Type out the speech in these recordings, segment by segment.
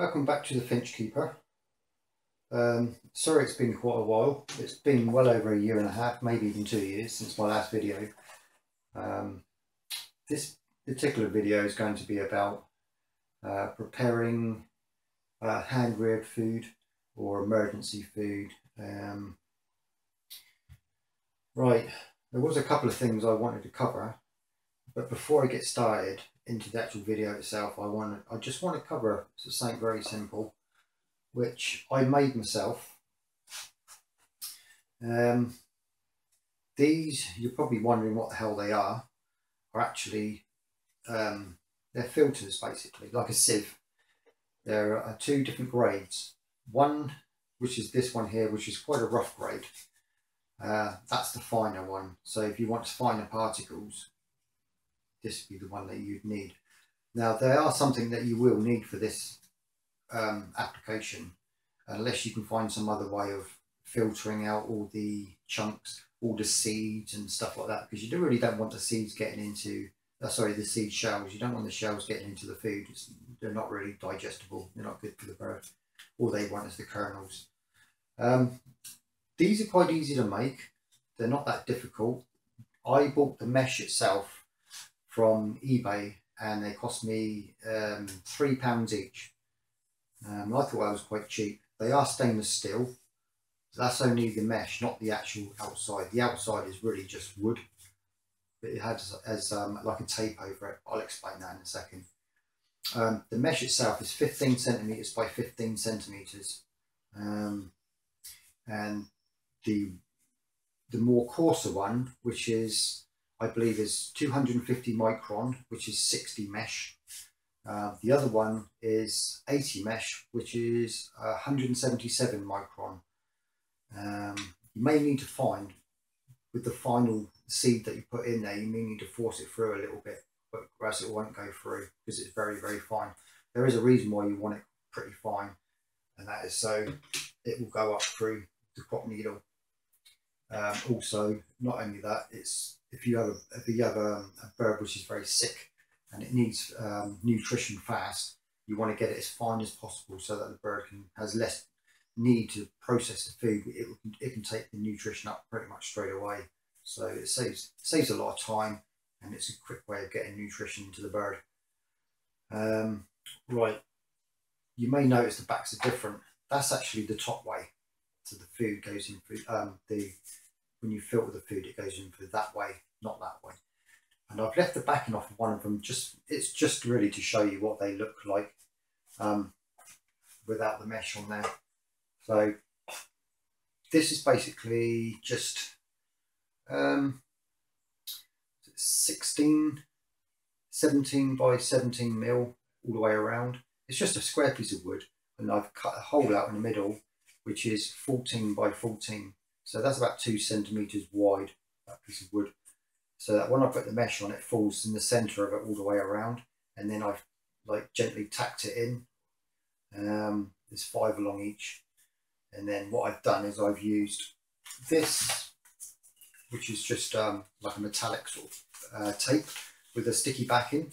Welcome back to the Finch Keeper. Sorry it's been quite a while. It's been well over a year and a half, maybe even 2 years since my last video. This particular video is going to be about preparing hand-reared food or emergency food. Right, there was a couple of things I wanted to cover, but before I get started into the actual video itself, I just want to cover something very simple, which I made myself. These, you're probably wondering what the hell they are actually they're filters, basically like a sieve. There are two different grades. One, which is this one here, which is quite a rough grade. That's the finer one. So if you want finer particles, this would be the one that you'd need. Now they are something that you will need for this application, unless you can find some other way of filtering out all the chunks, all the seeds and stuff like that, because you really don't want the seeds getting into the seed shells. You don't want the shells getting into the food. They're not really digestible. They're not good for the bird. All they want is the kernels. These are quite easy to make. They're not that difficult. I bought the mesh itself from eBay and they cost me £3 each. I thought that was quite cheap. They are stainless steel. So that's only the mesh, not the actual outside. The outside is really just wood, but it has like a tape over it. I'll explain that in a second. The mesh itself is 15 centimeters by 15 centimeters, and the more coarser one, which is, I believe, is 250 micron, which is 60 mesh. The other one is 80 mesh, which is 177 micron. You may need to find, with the final seed that you put in there, you may need to force it through a little bit, but else it won't go through because it's very, very fine. There is a reason why you want it pretty fine, and that is so it will go up through the crop needle. Also, not only that, it's if you have a bird which is very sick and it needs nutrition fast, you want to get it as fine as possible so that the bird has less need to process the food. It can take the nutrition up pretty much straight away, so it saves a lot of time, and it's a quick way of getting nutrition into the bird. Right, you may notice the backs are different. That's actually the top way, so the food goes in through when you filter the food, it goes in through that way, not that way. And I've left the backing off of one of them, it's just really to show you what they look like without the mesh on there. So this is basically just 17 by 17 mil all the way around. It's just a square piece of wood, and I've cut a hole out in the middle, which is 14 by 14. So that's about 2 centimeters wide, that piece of wood. So that when I put the mesh on, it falls in the center of it all the way around, and then I've like gently tacked it in. There's 5 along each. And then what I've done is I've used this, which is just like a metallic sort of tape with a sticky backing,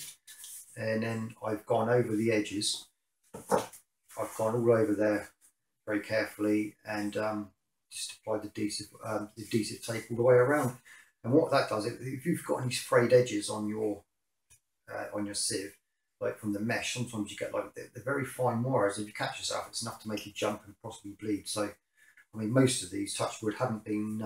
and then I've gone over the edges. I've gone all over there very carefully, and just applied the adhesive tape all the way around. And what that does, if you've got any frayed edges on your sieve, like from the mesh, sometimes you get like the very fine wires. If you catch yourself, it's enough to make you jump and possibly bleed. So, I mean, most of these, touch wood, haven't been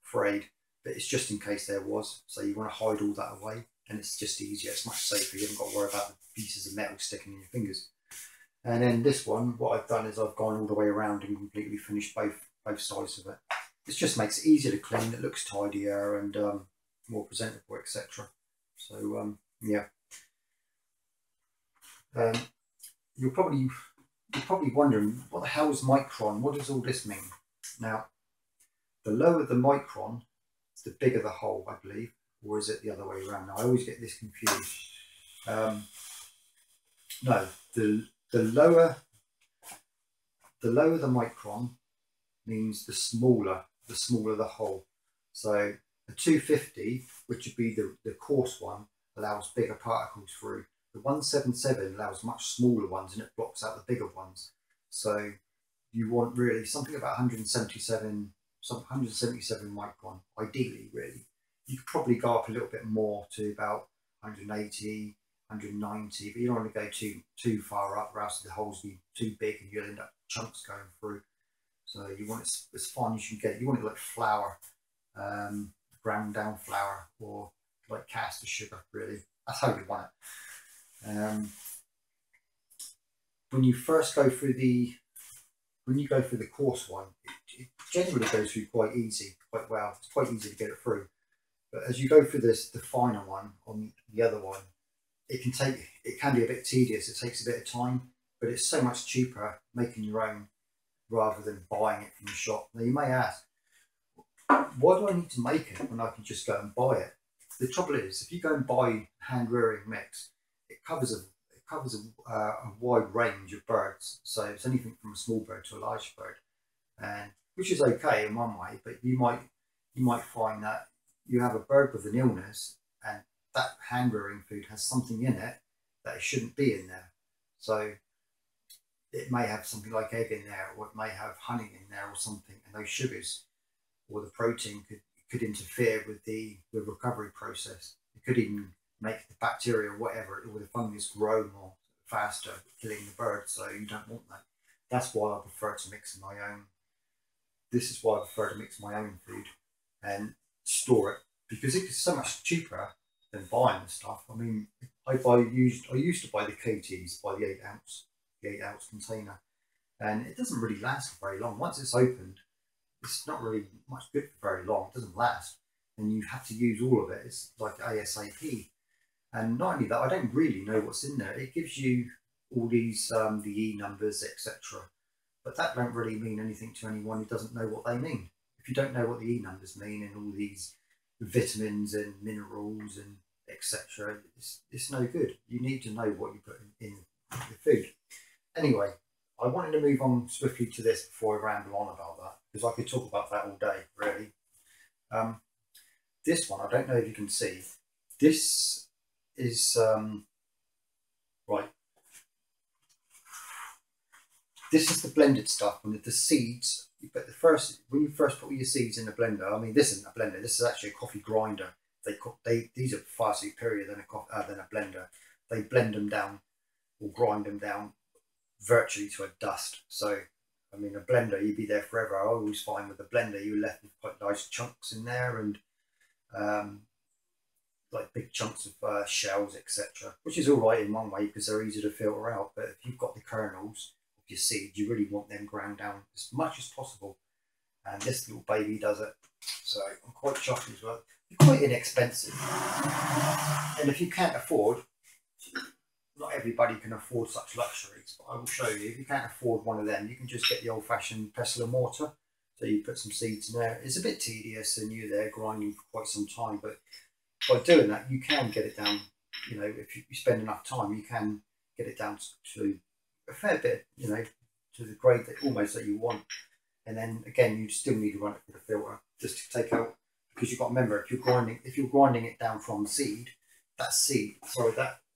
frayed, but it's just in case there was. So you want to hide all that away, and it's just easier. It's much safer. You haven't got to worry about the pieces of metal sticking in your fingers. And then this one, what I've done is I've gone all the way around and completely finished both sides of it. It just makes it easier to clean. It looks tidier and more presentable, etc. So yeah. You're probably wondering, what the hell is micron? What does all this mean? Now, the lower the micron, the bigger the hole, I believe, or is it the other way around? Now, I always get this confused. No, the lower the micron means the smaller the hole. So the 250, which would be the coarse one, allows bigger particles through. The 177 allows much smaller ones and it blocks out the bigger ones. So you want really something about 177 micron, ideally, really. You could probably go up a little bit more to about 180, 190, but you don't want to go too far up, or else the holes will be too big and you'll end up chunks going through. So you want it as fine as you can get. You want it like flour, ground down flour, or like caster sugar, really. That's how you want it. When you first go through the coarse one, it generally goes through quite well. It's quite easy to get it through. But as you go through the finer one on the other one, it can be a bit tedious. It takes a bit of time, but it's so much cheaper making your own rather than buying it from the shop. Now you may ask, why do I need to make it when I can just go and buy it? The trouble is, if you go and buy hand rearing mix, it covers a wide range of birds. So it's anything from a small bird to a large bird, and which is okay in one way. But you might find that you have a bird with an illness, and that hand rearing food has something in it that it shouldn't be in there. So it may have something like egg in there, or it may have honey in there or something, and those sugars or the protein could interfere with the recovery process. It could even make the bacteria or whatever, or the fungus grow more faster, killing the bird. So you don't want that. That's why I prefer to mix my own. This is why I prefer to mix my own food and store it, because it's so much cheaper than buying the stuff. I mean, I used to buy the KTs by the 8 ounce container, and it doesn't really last for very long. Once it's opened, it's not really much good for very long. It doesn't last, and you have to use all of it. It's like ASAP. And not only that, I don't really know what's in there. It gives you all these the E numbers, etc. But that don't really mean anything to anyone who doesn't know what they mean. If you don't know what the E numbers mean and all these vitamins and minerals and etc., it's no good. You need to know what you put in your food. Anyway, I wanted to move on swiftly to this before I ramble on about that, because I could talk about that all day, really. This one, I don't know if you can see. This is right. This is the blended stuff, and the seeds. But when you first put all your seeds in the blender, I mean, this isn't a blender. This is actually a coffee grinder. These are far superior than a blender. They blend them down or grind them down virtually to a dust. So, I mean, a blender, you'd be there forever. I always find with a blender, you're left with quite nice chunks in there, and like big chunks of shells, etc., which is all right in one way because they're easy to filter out. But if you've got the kernels of your seeds, you really want them ground down as much as possible, and this little baby does it. So I'm quite shocked as well. They're quite inexpensive, and if you can't afford, not everybody can afford such luxuries, but I will show you. If you can't afford one of them, you can just get the old-fashioned pestle and mortar. So you put some seeds in there. It's a bit tedious and you're there grinding for quite some time, but by doing that, you can get it down. You know, if you spend enough time, you can get it down to a fair bit, you know, to the grade that almost that you want. And then again, you still need to run it through the filter just to take out, because you've got to remember, if you're grinding it down from seed, that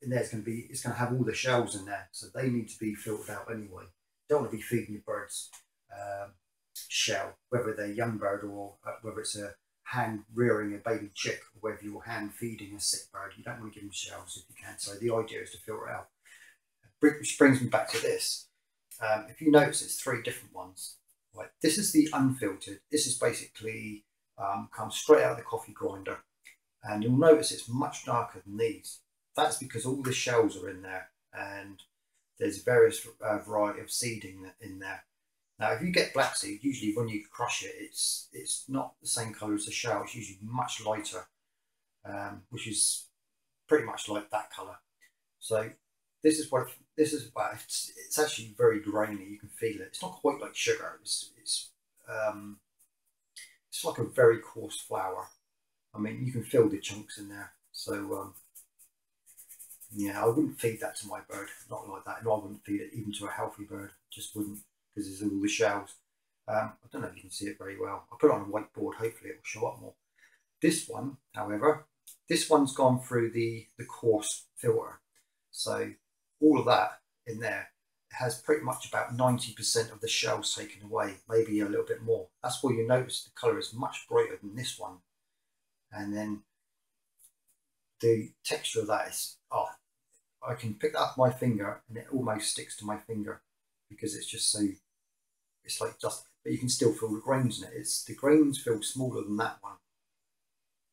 in there is going to be, it's going to have all the shells in there, so they need to be filtered out anyway. You don't want to be feeding your birds shell, whether they're young bird or whether it's a hand rearing a baby chick, or whether you're hand feeding a sick bird. You don't want to give them shells if you can. So the idea is to filter out. Which brings me back to this. If you notice, it's 3 different ones. Right, this is the unfiltered. This is basically comes straight out of the coffee grinder, and you'll notice it's much darker than these. That's because all the shells are in there, and there's various variety of seeding in there. Now, if you get black seed, usually when you crush it, it's not the same colour as the shell. It's usually much lighter, which is pretty much like that colour. So this is what it's actually very grainy. You can feel it. It's not quite like sugar. It's like a very coarse flour. I mean, you can feel the chunks in there. So yeah, I wouldn't feed that to my bird. Not like that. No, I wouldn't feed it even to a healthy bird. Just wouldn't, because there's all the shells. I don't know if you can see it very well. I'll put it on a whiteboard. Hopefully it will show up more. This one, however, this one's gone through the coarse filter. So all of that in there has pretty much about 90% of the shells taken away, maybe a little bit more. That's why you notice the colour is much brighter than this one. And then the texture of that is, oh, I can pick that up my finger and it almost sticks to my finger because it's just so, it's like dust, but you can still feel the grains in it. The grains feel smaller than that one.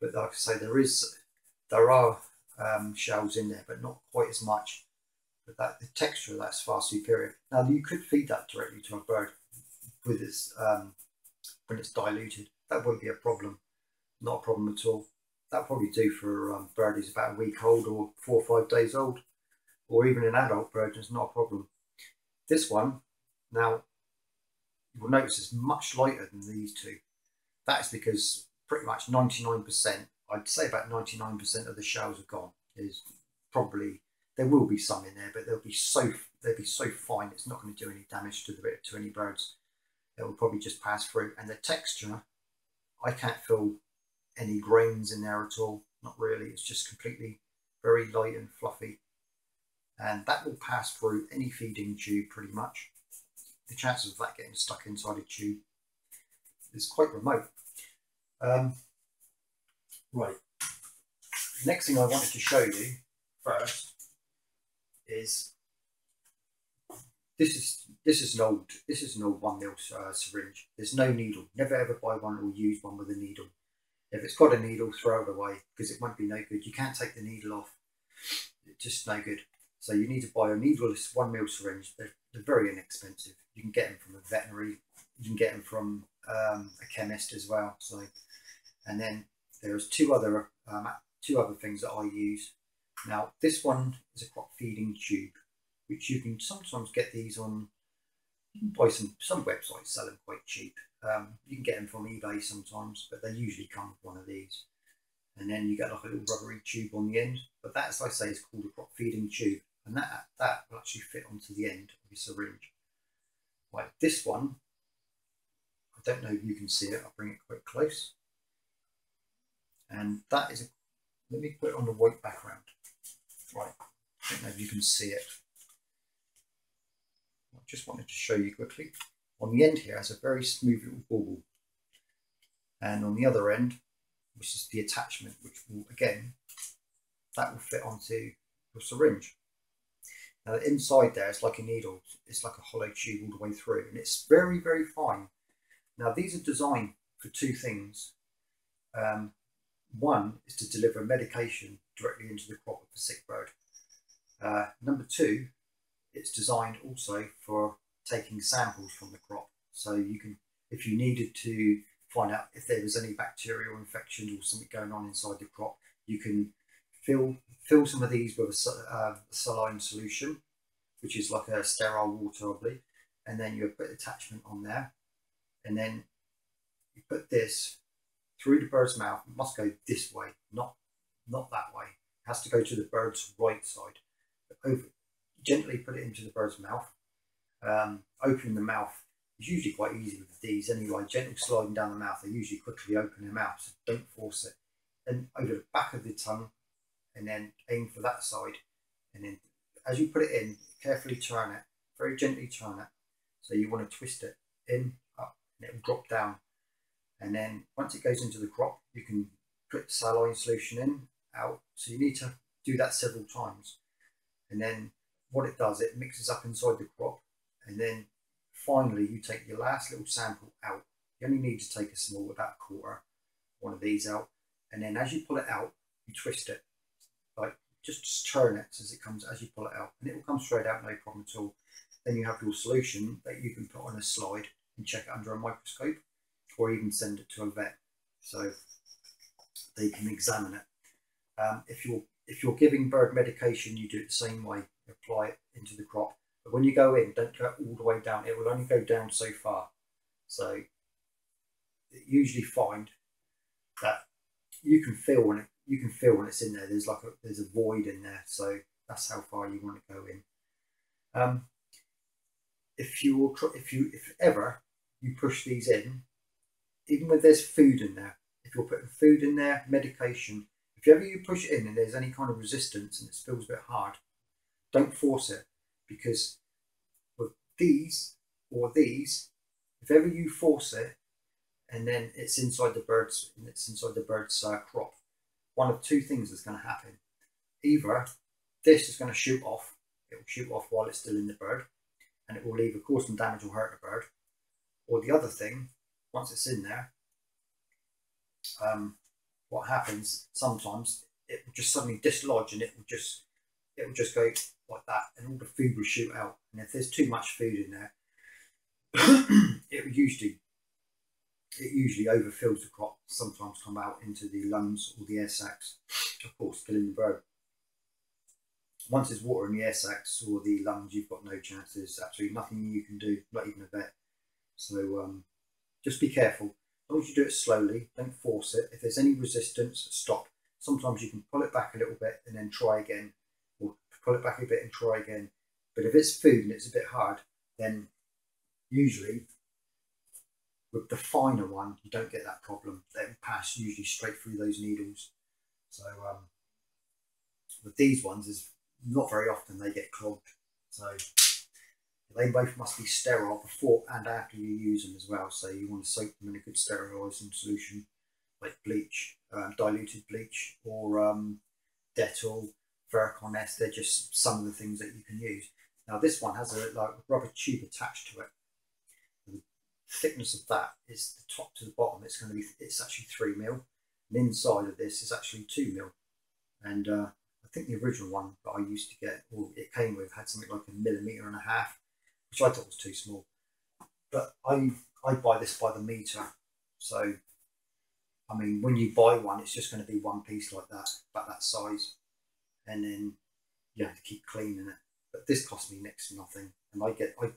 But like I say, there are shells in there, but not quite as much. But the texture of that's far superior. Now you could feed that directly to a bird with its when it's diluted. That wouldn't be a problem, not a problem at all. That'll probably do for a bird who's about a week old or 4 or 5 days old, or even an adult bird. It's not a problem. This one, now you'll notice it's much lighter than these two. That's because pretty much 99%, I'd say about 99% of the shells are gone. There's probably, there will be some in there, but they'll be so fine it's not going to do any damage to any birds. It will probably just pass through. And the texture, I can't feel any grains in there at all. Not really. It's just completely very light and fluffy. And that will pass through any feeding tube pretty much. The chances of that getting stuck inside a tube is quite remote. Right. Next thing I wanted to show you first is this is an old 1 mil syringe. There's no needle. Never ever buy one or use one with a needle. If it's got a needle, throw it away because it won't be no good. You can't take the needle off. It's just no good. So you need to buy a needleless 1 mil syringe. They're very inexpensive. You can get them from a veterinary. You can get them from a chemist as well. So, and then there's two other things that I use. Now this one is a crop feeding tube, which you can sometimes get these on. You can buy some websites sell them quite cheap. You can get them from eBay sometimes, but they usually come with one of these. And then you get like a little rubbery tube on the end. But that, as I say, is called a crop feeding tube, and that will actually fit onto the end of your syringe. Like this one, I don't know if you can see it. I'll bring it quite close. And that is let me put it on the white background. Right, I don't know if you can see it. I just wanted to show you quickly. On the end here has a very smooth little bauble. And on the other end, which is the attachment, which will, again, that will fit onto your syringe. Now inside there, it's like a needle. It's like a hollow tube all the way through, and it's very, very fine. Now these are designed for two things. One is to deliver medication directly into the crop of a sick bird. Number two, it's designed also for taking samples from the crop. So you can, if you needed to find out if there was any bacterial infections or something going on inside the crop, you can fill some of these with a saline solution, which is like a sterile water, I believe, and then you put attachment on there, and then you put this through the bird's mouth. It must go this way, not that way. It has to go to the bird's right side. Gently put it into the bird's mouth. Opening the mouth is usually quite easy with these anyway. Gentle sliding down the mouth, they usually quickly open their mouth, so don't force it. And over the back of the tongue, and then aim for that side. And then as you put it in, carefully turn it, very gently turn it. So you want to twist it in, up, and it will drop down. And then once it goes into the crop, you can put saline solution in, out. So you need to do that several times. And then what it does, it mixes up inside the crop. And then finally you take your last little sample out. You only need to take a small, about a quarter, one of these out. And then as you pull it out, you twist it. Like just turn it as it comes, as you pull it out. And it will come straight out, no problem at all. Then you have your solution that you can put on a slide and check it under a microscope, or even send it to a vet so they can examine it. If you're giving bird medication, you do it the same way. You apply it into the crop, but when you go in, don't go all the way down. It will only go down so far. So you usually find that you can feel when it's in there. There's a void in there, so that's how far you want to go in. If ever you push these in, even when there's food in there, if you're putting food in there, medication, if ever you push it in and there's any kind of resistance and it feels a bit hard, don't force it, because with these or these, if ever you force it and then it's inside the bird's crop, one of two things is going to happen. Either this is going to shoot off, it will shoot off while it's still in the bird, and it will either cause some damage or hurt the bird, or the other thing, once it's in there, what happens sometimes, it will just suddenly dislodge, and it will just go like that, and all the food will shoot out. And if there's too much food in there, it usually overfills the crop, sometimes come out into the lungs or the air sacs, of course killing the bird. Once there's water in the air sacs or the lungs, you've got no chance. There's absolutely nothing you can do, not even a vet. So just be careful. As long as you do it slowly, don't force it. If there's any resistance, stop. Sometimes you can pull it back a little bit and then try again, or pull it back a bit and try again. But if it's food and it's a bit hard, then usually with the finer one, you don't get that problem. They will pass usually straight through those needles. So with these ones, is not very often they get clogged. So they both must be sterile before and after you use them as well. So you want to soak them in a good sterilising solution, like bleach, diluted bleach, or Dettol, Vericon S. They're just some of the things that you can use. Now this one has a rubber tube attached to it. The thickness of that is the top to the bottom. It's actually 3 mil, and inside of this is actually 2 mil. And I think the original one that I used to get, or it came with, had something like 1.5 millimeters, which I thought was too small. But I buy this by the meter. So I mean, when you buy one, it's just going to be one piece like that, about that size, and then you have to keep cleaning it. But this cost me next to nothing, and I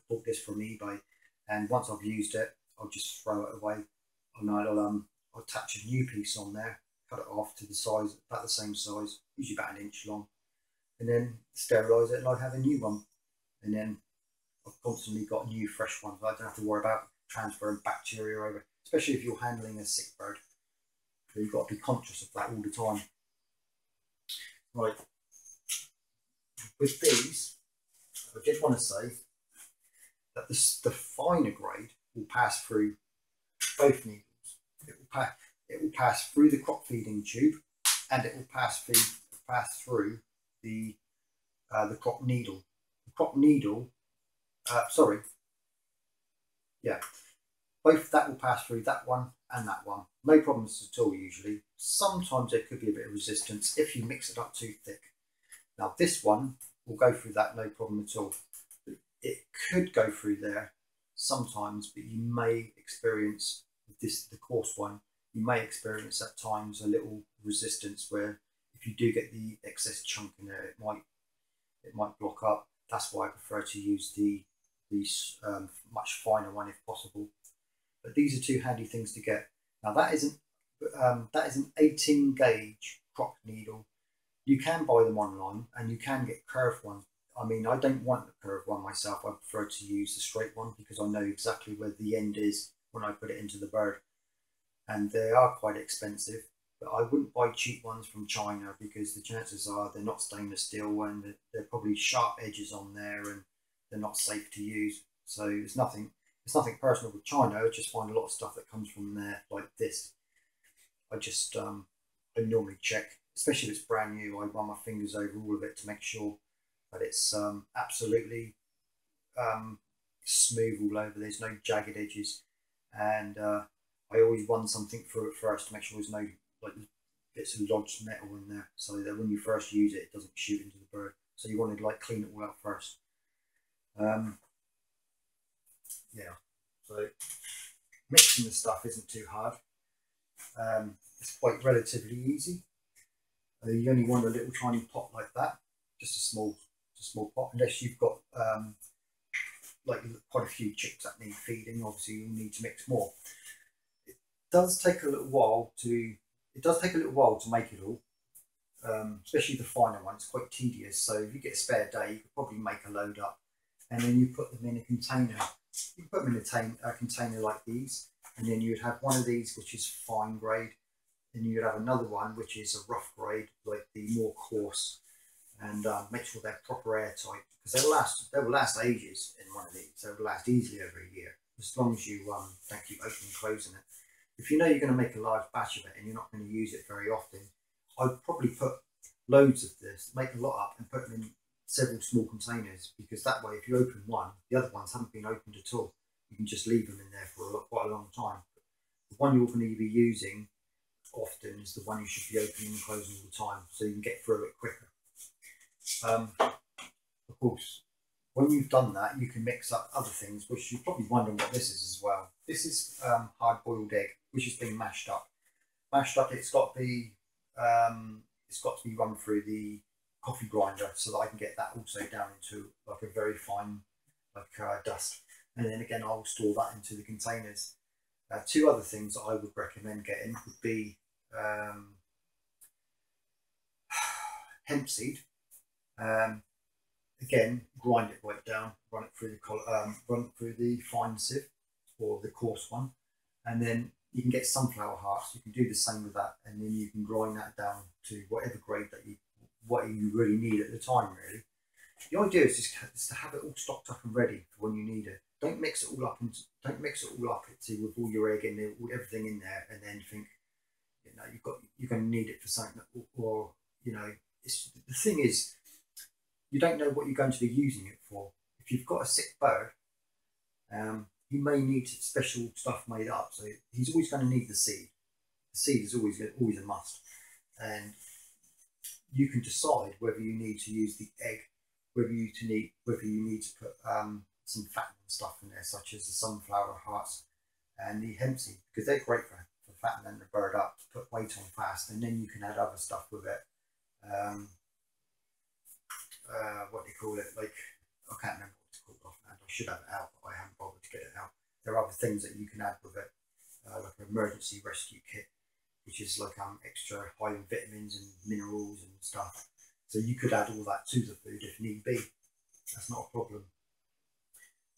bought this from eBay, and once I've used it, I'll just throw it away, and I'll attach a new piece on there, cut it off to the size, about the same size, usually about 1 inch long, and then sterilise it, and I have a new one, and then I've constantly got new fresh ones. I don't have to worry about transferring bacteria over, especially if you're handling a sick bird. So you've got to be conscious of that all the time. Right, with these, I just want to say that the finer grade will pass through both needles. It will pass through the crop feeding tube, and it will pass through the crop needle. The crop needle, both that will pass through that one and that one. No problems at all usually. Sometimes there could be a bit of resistance if you mix it up too thick. Now this one will go through that, no problem at all. It could go through there sometimes, but you may experience with this, the coarse one, you may experience at times a little resistance where if you do get the excess chunk in there, it might block up. That's why I prefer to use the much finer one if possible. But these are two handy things to get. Now that is an 18 gauge crop needle. You can buy them online, and you can get curved ones. I mean, I don't want the curved one myself. I prefer to use the straight one because I know exactly where the end is when I put it into the bird. And they are quite expensive, but I wouldn't buy cheap ones from China because the chances are they're not stainless steel, and they're probably sharp edges on there, and they're not safe to use. So it's nothing personal with China. I just find a lot of stuff that comes from there like this. I just I normally check, especially if it's brand new. I run my fingers over all of it to make sure that it's absolutely smooth all over. There's no jagged edges, and I always run something through it first to make sure there's no like bits of lodged metal in there, so that when you first use it, it doesn't shoot into the bird. So you want to like clean it all out first. Yeah, so mixing the stuff isn't too hard. It's quite relatively easy. You only want a little tiny pot like that, just a small pot, unless you've got like quite a few chicks that need feeding. Obviously you'll need to mix more. It does take a little while to make it all, especially the finer ones. Quite tedious. So if you get a spare day, you could probably make a load up, and then you put them in a container. You put them in a container like these, and then you'd have one of these which is fine grade, and you'd have another one which is a rough grade, like the more coarse. and make sure they're proper airtight, because they'll last ages in one of these. They'll last easily over a year, as long as you don't keep opening and closing it. If you know you're going to make a large batch of it and you're not going to use it very often, I'd probably put loads of this, make a lot up and put them in several small containers, because that way if you open one, the other ones haven't been opened at all. You can just leave them in there for quite a long time. The one you're going to be using often is the one you should be opening and closing all the time, so you can get through it quicker. Of course, when you've done that, you can mix up other things, which you're probably wondering what this is as well. This is hard-boiled egg, which has been mashed up. It's got to be run through the coffee grinder, so that I can get that also down into like a very fine dust. And then again, I'll store that into the containers. Two other things that I would recommend getting would be hemp seed. Again, grind it right down, run it through the fine sieve or the coarse one, and then you can get sunflower hearts. You can do the same with that, and then you can grind that down to whatever grade that what you really need at the time. Really, the idea is to have it all stocked up and ready for when you need it. Don't mix it all up with all your egg in there, everything in there, and then think, you're going to need it for something, or the thing is, you don't know what you're going to be using it for. If you've got a sick bird, you may need special stuff made up. So he's always going to need the seed. The seed is always a must, and you can decide whether you need to use the egg, whether you need to put some fattening stuff in there, such as the sunflower hearts and the hemp seed, because they're great for fattening the bird up, to put weight on fast, and then you can add other stuff with it. What do you call it? Like, I can't remember what it's called offhand. I should have it out, but I haven't bothered to get it out. There are other things that you can add with it, like an emergency rescue kit, which is like extra high in vitamins and minerals and stuff. So you could add all that to the food if need be. That's not a problem.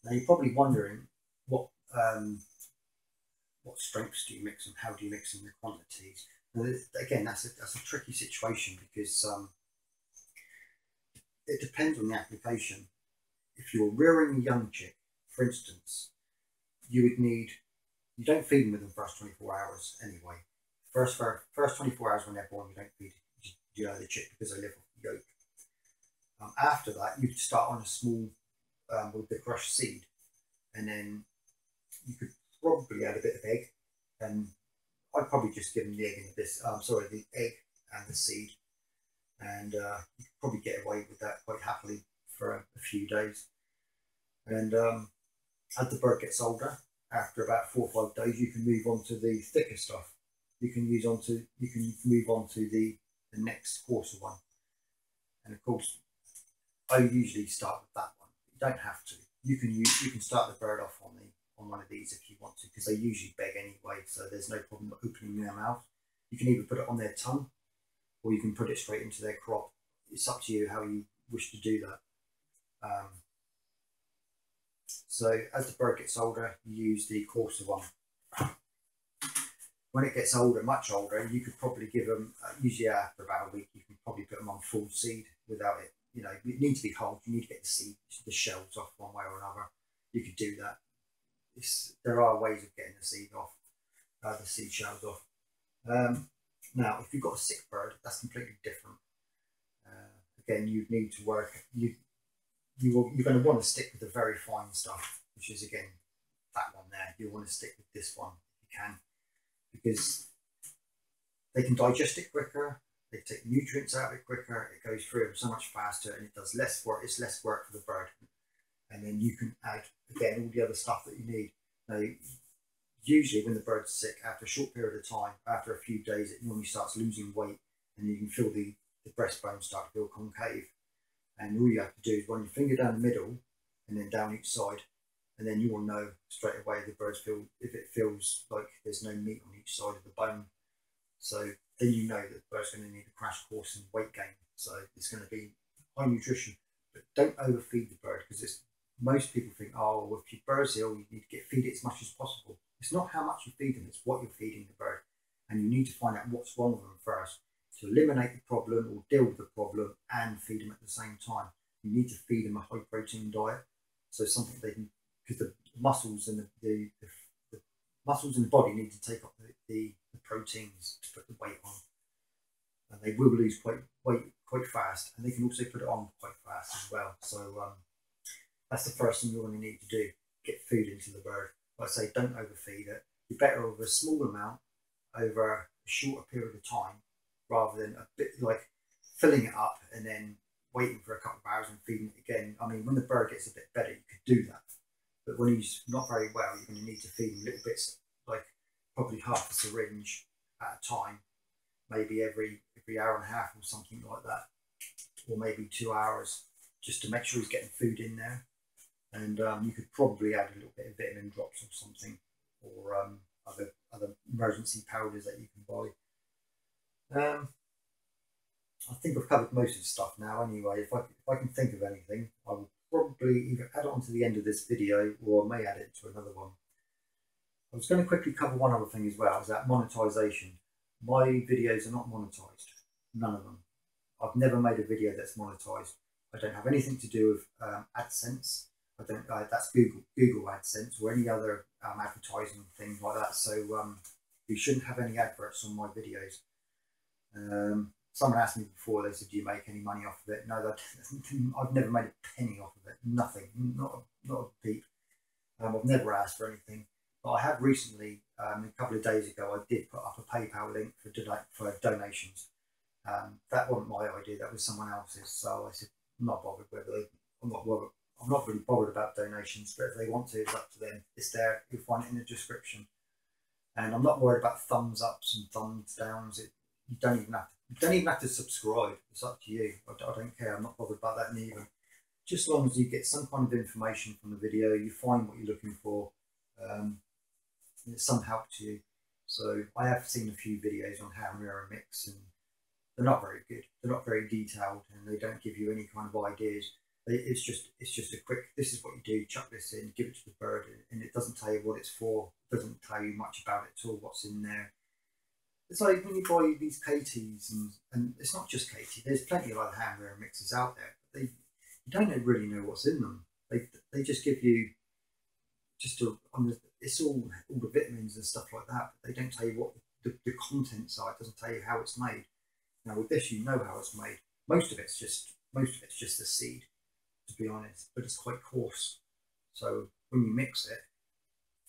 Now you're probably wondering what strengths do you mix and how do you mix in the quantities. Now, again, that's a tricky situation, because it depends on the application. If you're rearing a young chick, for instance, you don't feed them within the first 24 hours anyway. First 24 hours when they're born, you don't feed the chick, because they live off the yolk. After that, you could start on a small with the crushed seed, and then you could probably add a bit of egg, and I'd probably just give them the egg and the egg and the seed, and you could probably get away with that quite happily for a few days. And as the bird gets older, after about 4 or 5 days, you can move on to the thicker stuff. You can move on to the next coarser one. And of course, I usually start with that one. You don't have to. You can start the bird off on one of these if you want to, because they usually beg anyway, so there's no problem opening their mouth. You can either put it on their tongue, or you can put it straight into their crop. It's up to you how you wish to do that. So as the bird gets older, you use the coarser one. When it gets older, much older, you could probably give them, usually after about a week, you can probably put them on full seed without it. It needs to be whole. You need to get the shells off one way or another. You could do that. There are ways of getting the seed off, the seed shells off. Now, if you've got a sick bird, that's completely different. Again, you need to work. You're going to want to stick with the very fine stuff, which is again that one there. You want to stick with this one if you can, because they can digest it quicker. They take nutrients out of it quicker. It goes through them so much faster, and it does less work. It's less work for the bird, and then you can add again all the other stuff that you need. Now, usually when the bird's sick, after a short period of time, after a few days, it normally starts losing weight, and you can feel the breastbone start to feel concave. And all you have to do is run your finger down the middle and then down each side, and then you will know straight away if it feels like there's no meat on each side of the bone. So then you know that the bird's going to need a crash course in weight gain. So it's going to be high nutrition, but don't overfeed the bird, because most people think, oh, well, if your bird's ill, you need to feed it as much as possible. It's not how much you feed them, it's what you're feeding the bird. And you need to find out what's wrong with them first. to eliminate the problem or deal with the problem and feed them at the same time. You need to feed them a high protein diet, so something they can, because the muscles and the muscles in the body need to take up the proteins to put the weight on, and they will lose weight quite fast, and they can also put it on quite fast as well. So that's the first thing you're going to need to do: get food into the bird. Like I say, don't overfeed it. You're better with a small amount over a shorter period of time, rather than a bit like filling it up and then waiting for a couple of hours and feeding it again. I mean, when the bird gets a bit better, you could do that. But when he's not very well, you're going to need to feed him little bits, like probably half a syringe at a time, maybe every hour and a half or something like that, or maybe 2 hours, just to make sure he's getting food in there. And you could probably add a little bit of vitamin drops or something, or other emergency powders that you can buy. I think I've covered most of the stuff now anyway. If I can think of anything, I will probably either add it on to the end of this video, or I may add it to another one. I was going to quickly cover one other thing as well, is that monetization. My videos are not monetized, none of them. I've never made a video that's monetized. I don't have anything to do with AdSense. I don't. That's Google AdSense or any other advertising thing like that. So you shouldn't have any adverts on my videos. Someone asked me before, they said, do you make any money off of it? No, I've never made a penny off of it. Nothing, not a peep. I've never asked for anything. But I have recently, a couple of days ago, I did put up a PayPal link for donations. That wasn't my idea, that was someone else's. So I said, I'm not bothered whether I'm not really bothered about donations, but if they want to, it's up to them. It's there, you'll find it in the description. And I'm not worried about thumbs ups and thumbs downs. You don't even have to subscribe. It's up to you. I don't care. I'm not bothered about that neither. Just as long as you get some kind of information from the video, you find what you're looking for, and it's some help to you. So I have seen a few videos on how mirror mix, and they're not very good. They're not very detailed, and they don't give you any kind of ideas. It's just a quick, this is what you do, chuck this in, give it to the bird, and it doesn't tell you what it's for. It doesn't tell you much about it at all, what's in there. It's like when you buy these KTs, and it's not just KT, there's plenty of other hand mirror mixes out there, but you don't really know what's in them. They just give you it's all the vitamins and stuff like that, but they don't tell you what the contents are. It doesn't tell you how it's made. Now with this, you know how it's made. Most of it's just the seed, to be honest, but it's quite coarse. So when you mix it,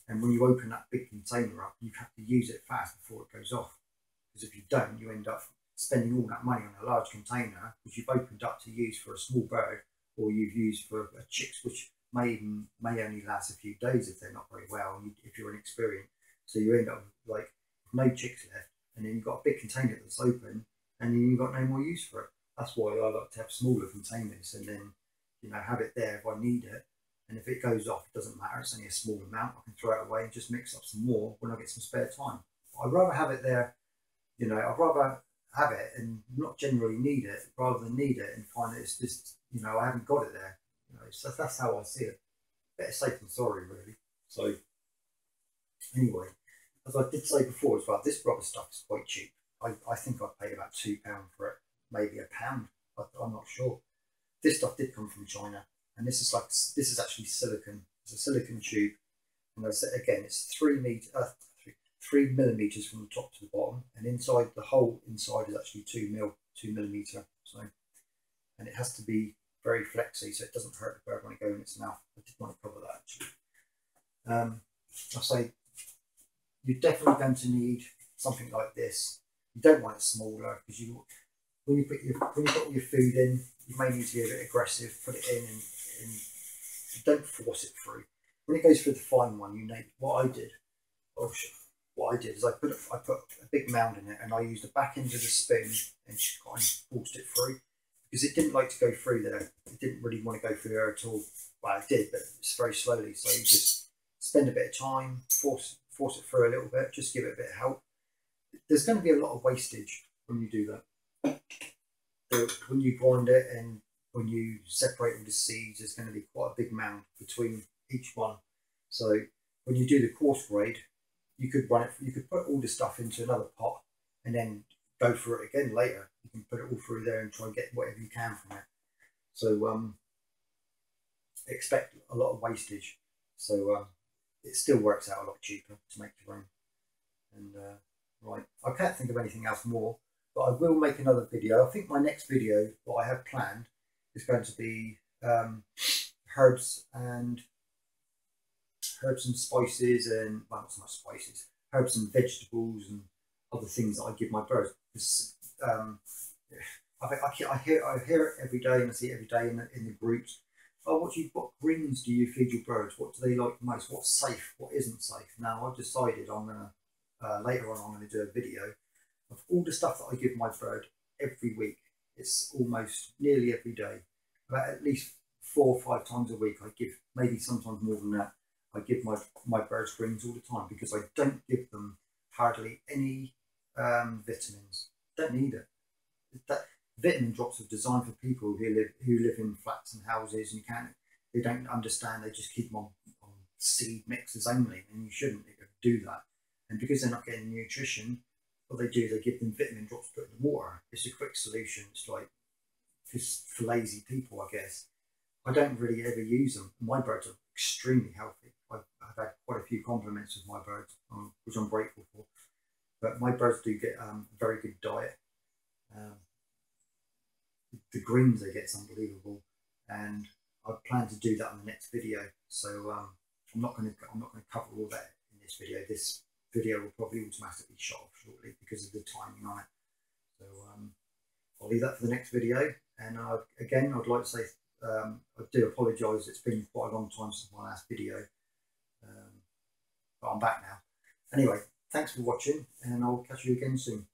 and when you open that big container up, you have to use it fast before it goes off. Because if you don't, you end up spending all that money on a large container, which you've opened up to use for a small bird, or you've used for chicks, which may only last a few days if they're not very well, if you're inexperienced. So you end up like no chicks left, and then you've got a big container that's open, and then you've got no more use for it. That's why I like to have smaller containers, and then have it there if I need it. And if it goes off, it doesn't matter. It's only a small amount. I can throw it away and just mix up some more when I get some spare time. I'd rather have it there. I'd rather have it and not generally need it, rather than need it and find that it's just, I haven't got it there. So that's how I see it. Better safe than sorry, really. So anyway, as I did say before as well, this rubber stuff is quite cheap. I think I paid about £2 for it, maybe £1. I'm not sure. This stuff did come from China, and this is actually silicon. It's a silicon tube, and again, it's 3 millimeters from the top to the bottom, and inside the hole inside is actually 2 millimeter. So, and it has to be very flexy, so it doesn't hurt the bird when it goes in its mouth. I did want to cover that actually. I say you're definitely going to need something like this. You don't want it smaller, because when you put your food in, you may need to be a bit aggressive. Put it in and don't force it through. When it goes through the fine one, what I did is I put a big mound in it, and I used the back end of the spoon and just kind of forced it through, because it didn't like to go through there. It didn't really want to go through there at all. Well, it did, but it's very slowly. So you just spend a bit of time, force it through a little bit, just give it a bit of help. There's going to be a lot of wastage when you do that. When you grind it and when you separate all the seeds, there's going to be quite a big mound between each one. So when you do the coarse grade, you could put all the stuff into another pot and then go for it again later. You can put it all through there and try and get whatever you can from it. So expect a lot of wastage. So it still works out a lot cheaper to make your own. And right, I can't think of anything else more, but I will make another video. I think my next video, what I have planned, is going to be herbs and spices, and well, not so much spices, herbs and vegetables and other things that I give my birds. Because, I hear it every day, and I see it every day in the groups. Oh, what greens do you feed your birds? What do they like the most? What's safe? What isn't safe? Now I've decided I'm gonna later on I'm gonna do a video of all the stuff that I give my bird every week. It's almost nearly every day, about at least 4 or 5 times a week. I give, maybe sometimes more than that. I give my birds greens all the time because I don't give them hardly any vitamins. Don't need it. That vitamin drops are designed for people who live in flats and houses, and they don't understand. They just keep them on seed mixes only, and you shouldn't do that. And because they're not getting nutrition, what they do, they give them vitamin drops put in the water. It's a quick solution. It's like just for lazy people, I guess. I don't really ever use them. My birds are extremely healthy. I've had quite a few compliments of my birds, which I'm grateful for. But my birds do get a very good diet. The greens they get is unbelievable, and I plan to do that in the next video. So I'm not going to cover all that in this video. This video will probably automatically shut off shortly because of the timing on it. So I'll leave that for the next video. And again, I'd like to say I do apologise. It's been quite a long time since my last video, but I'm back now. Anyway, thanks for watching, and I'll catch you again soon.